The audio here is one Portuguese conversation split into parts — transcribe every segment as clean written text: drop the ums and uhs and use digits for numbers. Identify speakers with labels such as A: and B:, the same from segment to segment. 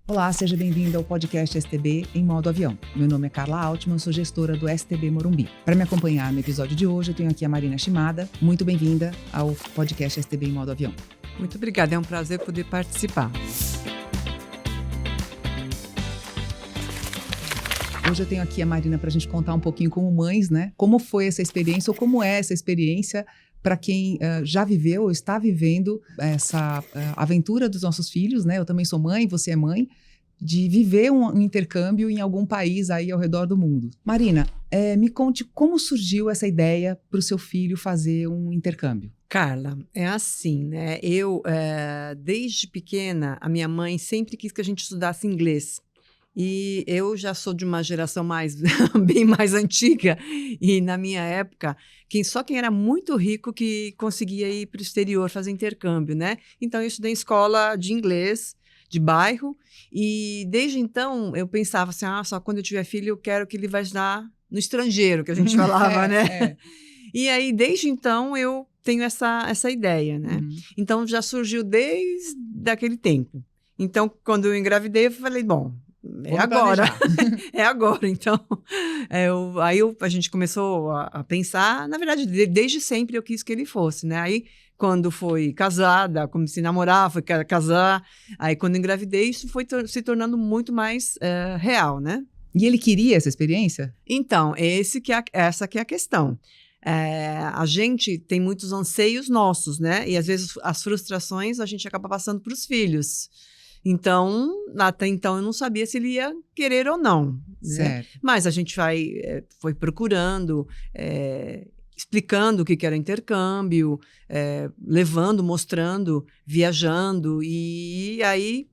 A: Olá, seja bem-vindo ao podcast STB em modo avião. Meu nome é Carla Altman, sou gestora do STB Morumbi. Para me acompanhar no episódio de hoje, eu tenho aqui a Marina Shimada. Muito bem-vinda ao podcast STB em modo avião.
B: Muito obrigada, é um prazer poder participar.
A: Hoje eu tenho aqui a Marina para a gente contar um pouquinho como mães, né? Como foi essa experiência ou como é essa experiência para quem já viveu ou está vivendo essa aventura dos nossos filhos, né? Eu também sou mãe, você é mãe, de viver um intercâmbio em algum país aí ao redor do mundo. Marina, me conte como surgiu essa ideia para o seu filho fazer um intercâmbio.
B: Carla, é assim, né? Eu, desde pequena, a minha mãe sempre quis que a gente estudasse inglês. E eu já sou de uma geração bem mais antiga, e na minha época, só quem era muito rico que conseguia ir para o exterior fazer intercâmbio, né? Então, eu estudei em escola de inglês, de bairro, e desde então eu pensava assim, só quando eu tiver filho eu quero que ele vá estudar no estrangeiro, que a gente falava, né? E aí, desde então, eu tenho essa ideia, né?
A: Uhum.
B: Então, já surgiu desde aquele tempo. Então, quando eu engravidei, eu falei, bom, é agora. É agora. Então, a gente começou a pensar. Na verdade, desde sempre eu quis que ele fosse, né? Aí, quando foi casada, comecei a namorar, foi casar. Aí, quando engravidei, isso foi se tornando muito mais real, né?
A: E ele queria essa experiência?
B: Então, essa que é a questão. A gente tem muitos anseios nossos, né? E, às vezes, as frustrações a gente acaba passando para os filhos. Então, até então, eu não sabia se ele ia querer ou não.
A: Certo.
B: Né? Mas a gente foi procurando, explicando o que era intercâmbio, levando, mostrando, viajando, e aí...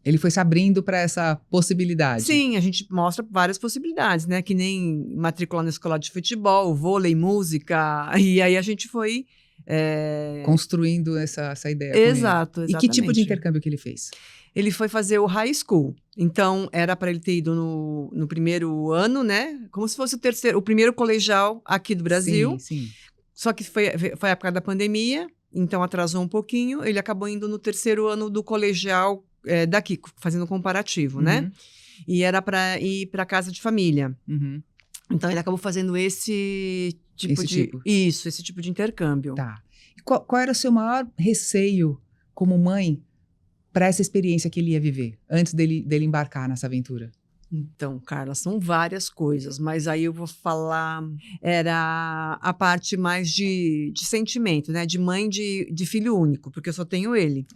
A: Ele foi se abrindo para essa possibilidade.
B: Sim, a gente mostra várias possibilidades, né? Que nem matricular na escola de futebol, vôlei, música, e aí a gente foi...
A: construindo essa ideia.
B: Exato,
A: exatamente. E que tipo de intercâmbio que ele fez?
B: Ele foi fazer o high school. Então, era para ele ter ido no primeiro ano, né? Como se fosse o primeiro colegial aqui do Brasil.
A: Sim, sim.
B: Só que foi a época da pandemia, então atrasou um pouquinho. Ele acabou indo no terceiro ano do colegial daqui, fazendo um comparativo, né? E era para ir para casa de família.
A: Uhum.
B: Então, ele acabou fazendo esse tipo de intercâmbio.
A: Tá. E qual era o seu maior receio como mãe para essa experiência que ele ia viver, antes dele embarcar nessa aventura?
B: Então, Carla, são várias coisas, mas aí eu vou falar, era a parte mais de sentimento, né? De mãe de filho único, porque eu só tenho ele.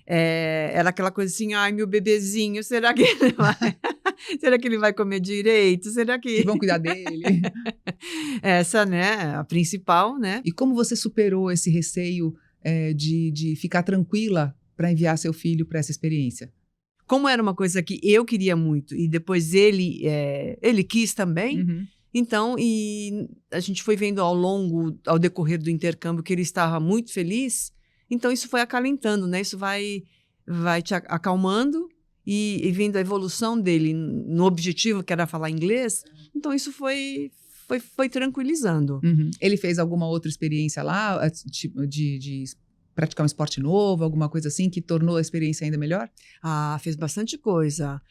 B: Era aquela coisa assim, ai, meu bebezinho, será que ele vai... Será que ele vai comer direito? Será que...
A: vão cuidar dele?
B: Essa, né, a principal, né?
A: E como você superou esse receio de ficar tranquila para enviar seu filho para essa experiência?
B: Como era uma coisa que eu queria muito e depois ele quis também, então, e a gente foi vendo ao decorrer do intercâmbio que ele estava muito feliz, então isso foi acalentando, né? Isso vai te acalmando e vendo a evolução dele no objetivo, que era falar inglês, então isso foi tranquilizando.
A: Ele fez alguma outra experiência lá, tipo de praticar um esporte novo, alguma coisa assim, que tornou a experiência ainda melhor?
B: Fez bastante coisa.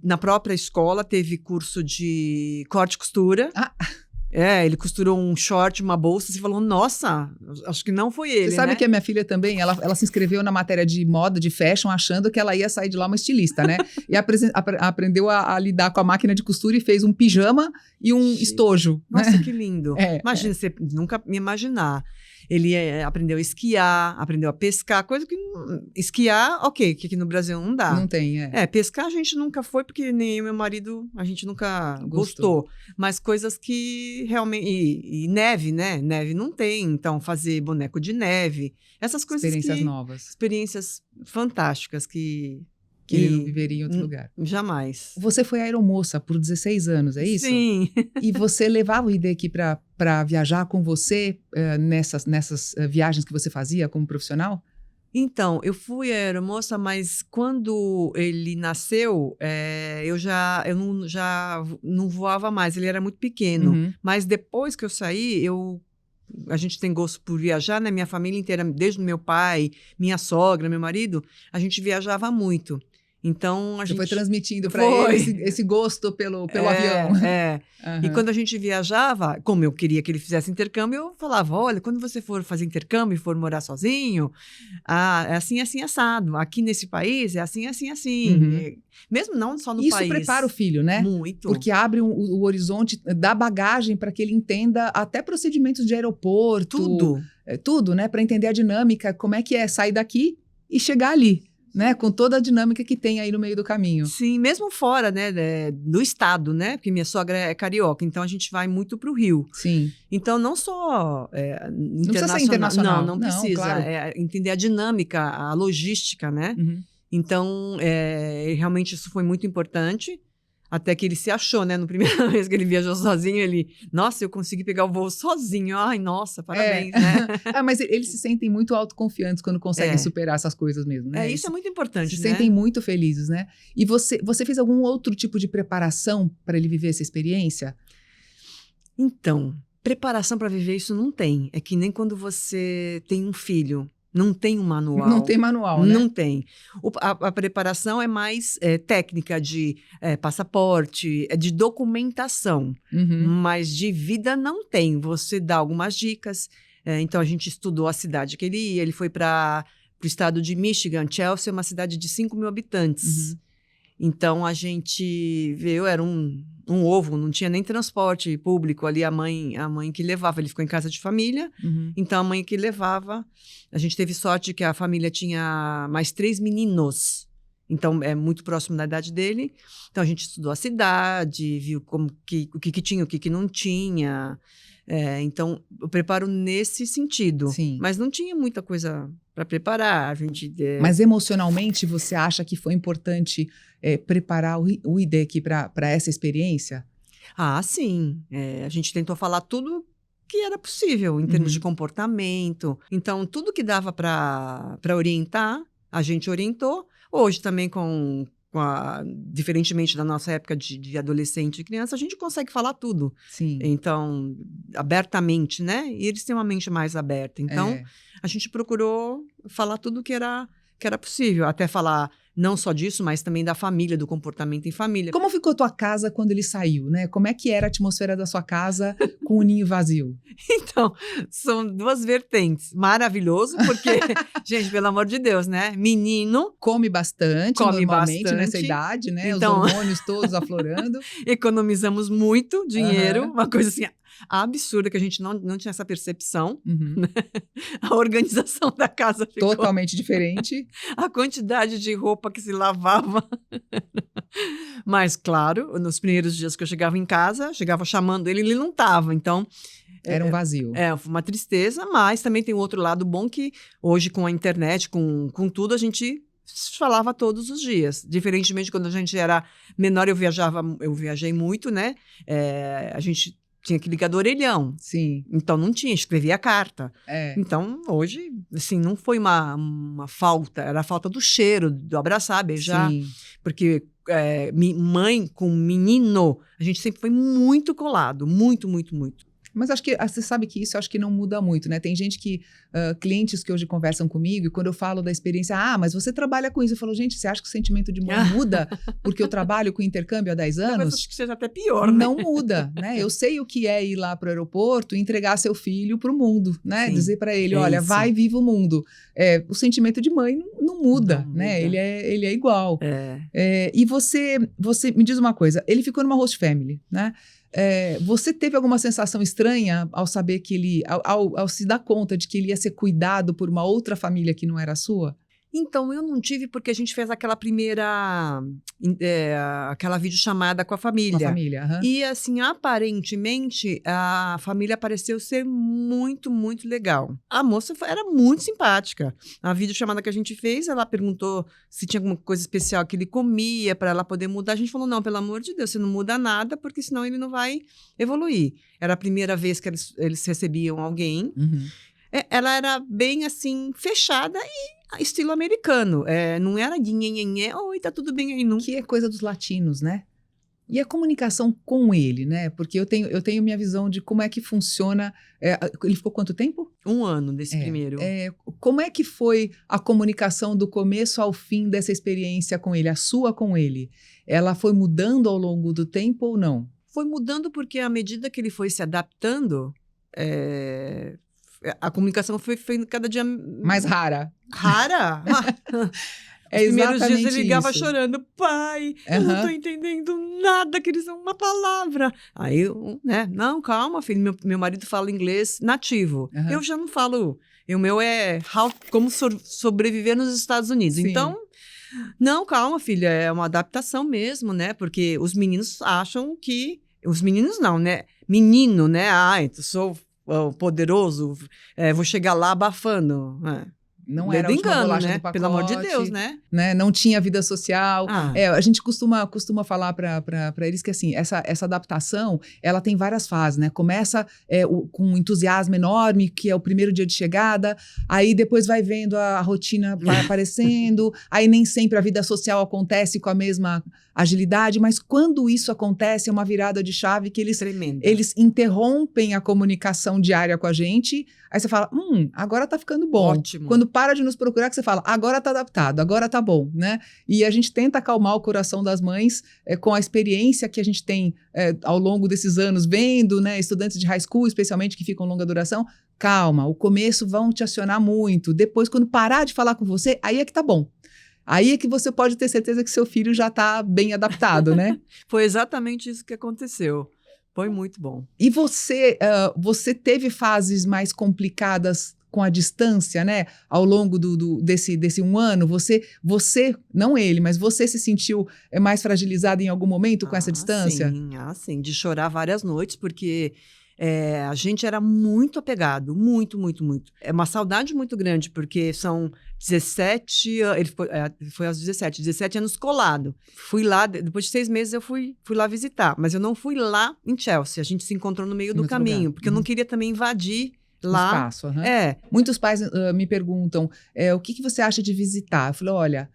B: Na própria escola teve curso de corte e costura. Ele costurou um short, uma bolsa, e falou, nossa, acho que não foi ele,
A: Você sabe,
B: né?
A: que a minha filha também, ela se inscreveu na matéria de moda, de fashion, achando que ela ia sair de lá uma estilista, né? E aprendeu a lidar com a máquina de costura e fez um pijama e um estojo.
B: Nossa,
A: né?
B: que lindo. Imagina, você nunca me imaginar. Ele aprendeu a esquiar, aprendeu a pescar, coisa que... Esquiar, ok, que aqui no Brasil não dá.
A: Não tem,
B: pescar a gente nunca foi, porque nem eu e meu marido, a gente nunca gostou. Mas coisas que realmente... E neve, né? Neve não tem, então fazer boneco de neve. Essas coisas
A: experiências novas.
B: Experiências fantásticas que
A: ele não viveria em outro lugar.
B: Jamais.
A: Você foi aeromoça por 16 anos, é isso?
B: Sim.
A: E você levava o ID aqui para viajar com você nessas viagens que você fazia como profissional?
B: Então, eu fui aeromoça, mas quando ele nasceu, eu já não voava mais, ele era muito pequeno. Mas depois que eu saí, a gente tem gosto por viajar, né? Minha família inteira, desde o meu pai, minha sogra, meu marido, a gente viajava muito. Então, a
A: Você
B: gente...
A: foi transmitindo para ele esse gosto pelo avião.
B: É. E quando a gente viajava, como eu queria que ele fizesse intercâmbio, eu falava, olha, quando você for fazer intercâmbio e for morar sozinho, é assim, assim, assado. Aqui nesse país é assim, assim, assim. Mesmo não só no
A: Isso
B: país.
A: prepara o filho, né?
B: Muito.
A: Porque abre o horizonte, dá bagagem para que ele entenda até procedimentos de aeroporto. Tudo, né? Para entender a dinâmica, como é que é sair daqui e chegar ali. Né, com toda a dinâmica que tem aí no meio do caminho.
B: Sim, mesmo fora, né, do estado, né, porque minha sogra é carioca, então a gente vai muito para o Rio.
A: Sim.
B: Então, não só
A: não precisa ser internacional.
B: Não precisa.
A: Claro.
B: Entender a dinâmica, a logística, né? Então, realmente isso foi muito importante. Até que ele se achou, né? No primeira vez que ele viajou sozinho, nossa, eu consegui pegar o voo sozinho. Ai, nossa, parabéns, né?
A: Mas eles se sentem muito autoconfiantes quando conseguem superar essas coisas mesmo, né?
B: Isso é muito importante,
A: se sentem muito felizes, né? E você fez algum outro tipo de preparação para ele viver essa experiência?
B: Então, preparação para viver isso não tem. É que nem quando você tem um filho. Não tem um manual.
A: Não tem manual, né?
B: Não tem. A preparação é mais técnica de passaporte, de documentação. Mas de vida não tem. Você dá algumas dicas. Então, a gente estudou a cidade que ele ia. Ele foi para o estado de Michigan. Chelsea é uma cidade de 5 mil habitantes. Então, a gente veio, era um ovo, não tinha nem transporte público ali, a mãe que levava, ele ficou em casa de família, então a mãe que levava, a gente teve sorte que a família tinha mais 3 meninos, então é muito próximo da idade dele, então a gente estudou a cidade, viu o que tinha, o que não tinha, então eu preparo nesse sentido.
A: Sim.
B: Mas não tinha muita coisa para preparar, a gente...
A: Mas emocionalmente você acha que foi importante preparar o IDEC para essa experiência?
B: Ah, sim. A gente tentou falar tudo que era possível em termos de comportamento. Então, tudo que dava para orientar, a gente orientou. Hoje também diferentemente da nossa época de adolescente e criança, a gente consegue falar tudo.
A: Sim.
B: Então, abertamente, né? E eles têm uma mente mais aberta. Então, a gente procurou falar tudo que era possível. Até falar não só disso, mas também da família, do comportamento em família.
A: Como ficou a tua casa quando ele saiu, né? Como é que era a atmosfera da sua casa com o ninho vazio?
B: Então, são duas vertentes. Maravilhoso, porque, gente, pelo amor de Deus, né? Menino...
A: Come bastante, normalmente, nessa idade, né?
B: Então,
A: os hormônios todos aflorando.
B: Economizamos muito dinheiro, uma coisa assim... absurda, que a gente não tinha essa percepção. Né? A organização da casa ficou...
A: totalmente diferente.
B: A quantidade de roupa que se lavava. Mas, claro, nos primeiros dias que eu chegava em casa, chegava chamando ele não estava. Então...
A: era um vazio.
B: Uma tristeza, mas também tem um outro lado bom que hoje com a internet, com tudo, a gente... falava todos os dias. Diferentemente, quando a gente era menor, eu viajei muito, né? A gente tinha que ligar do orelhão.
A: Sim.
B: Então, não tinha, escrevia carta. Então, hoje, assim, não foi uma falta, era a falta do cheiro, do abraçar, beijar.
A: Sim.
B: Porque mãe com menino, a gente sempre foi muito colado, muito, muito, muito.
A: Mas acho que você sabe que isso acho que não muda muito, né? Tem gente que, clientes que hoje conversam comigo, e quando eu falo da experiência, mas você trabalha com isso. Eu falo, gente, você acha que o sentimento de mãe muda porque eu trabalho com intercâmbio há 10 anos?
B: Talvez acho que seja até pior, né?
A: Não muda, né? Eu sei o que é ir lá para o aeroporto e entregar seu filho para o mundo, né? Sim, dizer para ele, olha, vai, viva o mundo. O sentimento de mãe não muda, né? Ele é igual. E você me diz uma coisa, ele ficou numa host family, né? Você teve alguma sensação estranha ao saber que ele, ao se dar conta de que ele ia ser cuidado por uma outra família que não era a sua?
B: Então, eu não tive porque a gente fez aquela primeira, aquela videochamada com a família.
A: Com a família,
B: E, assim, aparentemente, a família pareceu ser muito, muito legal. A moça era muito simpática. A videochamada que a gente fez, ela perguntou se tinha alguma coisa especial que ele comia para ela poder mudar. A gente falou, não, pelo amor de Deus, você não muda nada, porque senão ele não vai evoluir. Era a primeira vez que eles recebiam alguém. Ela era bem, assim, fechada e estilo americano. Não era de nhenhenhé, oi, tá tudo bem aí, não.
A: Que é coisa dos latinos, né? E a comunicação com ele, né? Porque eu tenho minha visão de como é que funciona. Ele ficou quanto tempo?
B: 1 ano desse primeiro.
A: Como é que foi a comunicação do começo ao fim dessa experiência com ele, a sua com ele? Ela foi mudando ao longo do tempo ou não?
B: Foi mudando porque à medida que ele foi se adaptando, a comunicação foi cada dia
A: mais rara.
B: Rara? Os primeiros dias ele ligava chorando, pai, eu não tô entendendo nada, que eles são uma palavra. Aí eu, né, não, calma, filho, meu marido fala inglês nativo. Eu já não falo, o meu é como sobreviver nos Estados Unidos. Sim. Então, não, calma, filha, é uma adaptação mesmo, né? Porque os meninos acham que... Os meninos não, né? Menino, né? Eu sou poderoso, vou chegar lá abafando,
A: Não era a última bolacha do pacote.
B: Pelo amor de Deus, né?
A: Não tinha vida social. A gente costuma falar para eles que assim, essa adaptação, ela tem várias fases, né? Começa com um entusiasmo enorme, que é o primeiro dia de chegada, aí depois vai vendo a rotina vai aparecendo, aí nem sempre a vida social acontece com a mesma agilidade, mas quando isso acontece, é uma virada de chave que eles interrompem a comunicação diária com a gente, aí você fala, agora tá ficando bom.
B: Ótimo.
A: Quando para de nos procurar, que você fala, agora tá adaptado, agora tá bom, né? E a gente tenta acalmar o coração das mães com a experiência que a gente tem ao longo desses anos, vendo, né, estudantes de high school, especialmente, que ficam longa duração. Calma, o começo vão te acionar muito. Depois, quando parar de falar com você, aí é que tá bom. Aí é que você pode ter certeza que seu filho já tá bem adaptado, né?
B: Foi exatamente isso que aconteceu. Foi muito bom.
A: E você teve fases mais complicadas com a distância, né? Ao longo desse 1 ano, você, não ele, mas você se sentiu mais fragilizada em algum momento com essa distância?
B: Sim, de chorar várias noites, porque a gente era muito apegado, muito, muito, muito. É uma saudade muito grande, porque são 17, ele foi aos 17 anos colado. Fui lá, depois de 6 meses eu fui lá visitar, mas eu não fui lá em Chelsea, a gente se encontrou no meio do caminho, porque eu não queria também invadir lá.
A: Espaço, Muitos pais me perguntam, o que você acha de visitar? Eu falei, olha,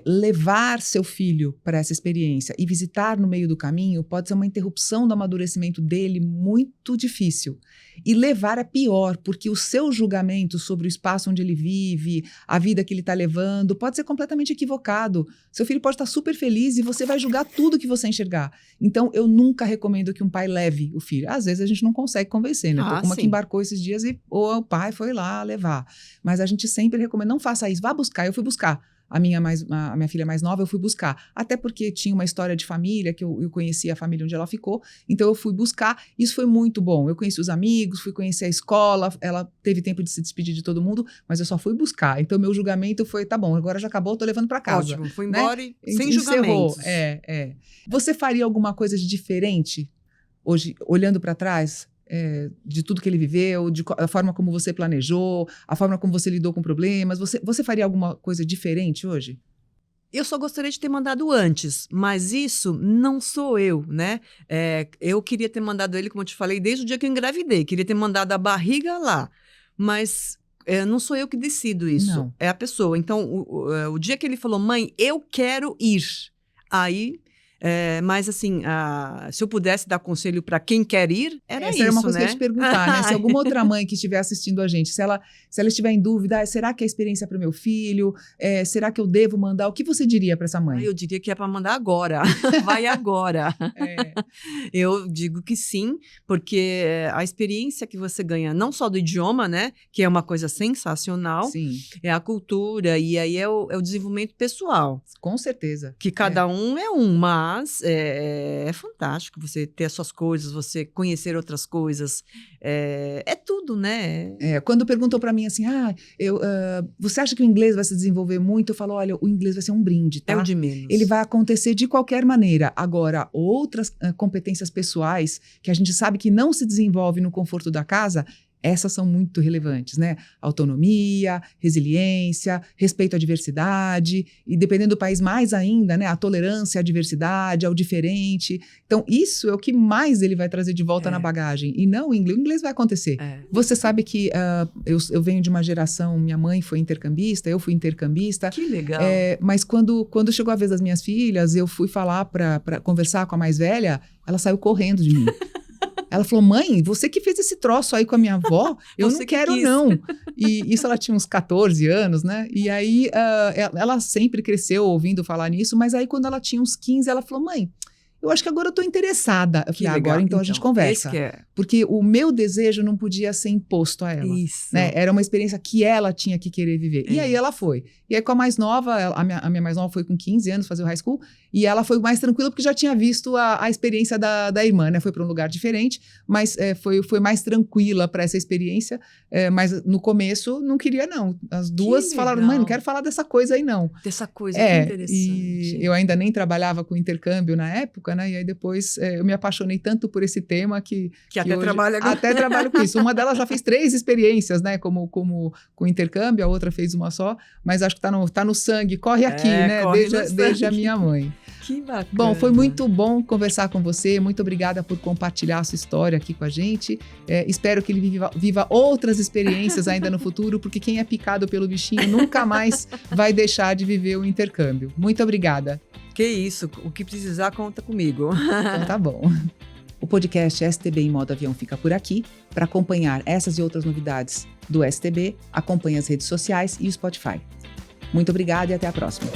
A: levar seu filho para essa experiência e visitar no meio do caminho pode ser uma interrupção do amadurecimento dele muito difícil. E levar é pior, porque o seu julgamento sobre o espaço onde ele vive, a vida que ele está levando, pode ser completamente equivocado. Seu filho pode estar super feliz e você vai julgar tudo que você enxergar. Então, eu nunca recomendo que um pai leve o filho. Às vezes a gente não consegue convencer, né? Como que embarcou esses dias e o pai foi lá levar. Mas a gente sempre recomenda, não faça isso, vá buscar. Eu fui buscar. A minha filha mais nova, eu fui buscar. Até porque tinha uma história de família, que eu conhecia a família onde ela ficou. Então, eu fui buscar. Isso foi muito bom. Eu conheci os amigos, fui conhecer a escola. Ela teve tempo de se despedir de todo mundo, mas eu só fui buscar. Então, meu julgamento foi, tá bom, agora já acabou, tô levando para casa.
B: Ótimo, fui embora e sem julgamentos.
A: Você faria alguma coisa de diferente, hoje, olhando para trás? De tudo que ele viveu, a forma como você planejou, a forma como você lidou com problemas. Você faria alguma coisa diferente hoje?
B: Eu só gostaria de ter mandado antes, mas isso não sou eu, né? Eu queria ter mandado ele, como eu te falei, desde o dia que eu engravidei. Queria ter mandado a barriga lá, mas não sou eu que decido isso.
A: Não.
B: É a pessoa. Então, o dia que ele falou, mãe, eu quero ir, aí... mas assim, se eu pudesse dar conselho para quem quer ir, era isso,
A: era uma coisa
B: né?
A: que eu ia te perguntar, né? Se alguma outra mãe que estiver assistindo a gente, se ela estiver em dúvida, será que é a experiência para o meu filho? Será que eu devo mandar? O que você diria para essa mãe?
B: Eu diria que é para mandar agora. Vai agora. Eu digo que sim, porque a experiência que você ganha, não só do idioma, né? Que é uma coisa sensacional.
A: Sim.
B: É a cultura, e aí é o desenvolvimento pessoal.
A: Com certeza.
B: Que cada um é mas é fantástico você ter as suas coisas, você conhecer outras coisas. É tudo, né?
A: Quando perguntou para mim assim, você acha que o inglês vai se desenvolver muito? Eu falo, olha, o inglês vai ser um brinde, tá?
B: É o de menos.
A: Ele vai acontecer de qualquer maneira. Agora, outras competências pessoais que a gente sabe que não se desenvolve no conforto da casa, Essas são muito relevantes, né? Autonomia, resiliência, respeito à diversidade e, dependendo do país, mais ainda, né? A tolerância à diversidade, ao diferente. Então, isso é o que mais ele vai trazer de volta na bagagem. E não o inglês. O inglês vai acontecer. Você sabe que eu venho de uma geração, minha mãe foi intercambista, eu fui intercambista.
B: Que legal.
A: Mas quando chegou a vez das minhas filhas, eu fui falar para conversar com a mais velha, ela saiu correndo de mim. Ela falou, mãe, você que fez esse troço aí com a minha avó, eu não quero não. E isso ela tinha uns 14 anos, né? E aí ela sempre cresceu ouvindo falar nisso, mas aí quando ela tinha uns 15, ela falou, mãe, eu acho que agora eu tô interessada. Eu falei, agora então a gente conversa. Porque o meu desejo não podia ser imposto a ela.
B: Isso.
A: Né? Era uma experiência que ela tinha que querer viver. E aí ela foi. E aí com a mais nova, a minha mais nova foi com 15 anos fazer o high school, e ela foi mais tranquila porque já tinha visto a experiência da irmã, né? Foi para um lugar diferente, mas foi mais tranquila para essa experiência. Mas no começo não queria não. As duas falaram, mãe, não quero falar dessa coisa aí não.
B: Dessa coisa, que interessante.
A: E eu ainda nem trabalhava com intercâmbio na época, né? E aí depois eu me apaixonei tanto por esse tema que
B: até
A: hoje,
B: trabalha agora.
A: Até trabalho com isso. Uma delas já fez 3 experiências, né? Como com intercâmbio, a outra fez uma só, mas acho que tá no sangue, corre aqui, né? Desde a minha mãe.
B: Que bacana.
A: Bom, foi muito bom conversar com você. Muito obrigada por compartilhar a sua história aqui com a gente. Espero que ele viva outras experiências ainda no futuro, porque quem é picado pelo bichinho nunca mais vai deixar de viver o intercâmbio. Muito obrigada.
B: Que isso, o que precisar conta comigo.
A: Então tá bom. O podcast STB em Modo Avião fica por aqui. Para acompanhar essas e outras novidades do STB, acompanhe as redes sociais e o Spotify. Muito obrigada e até a próxima.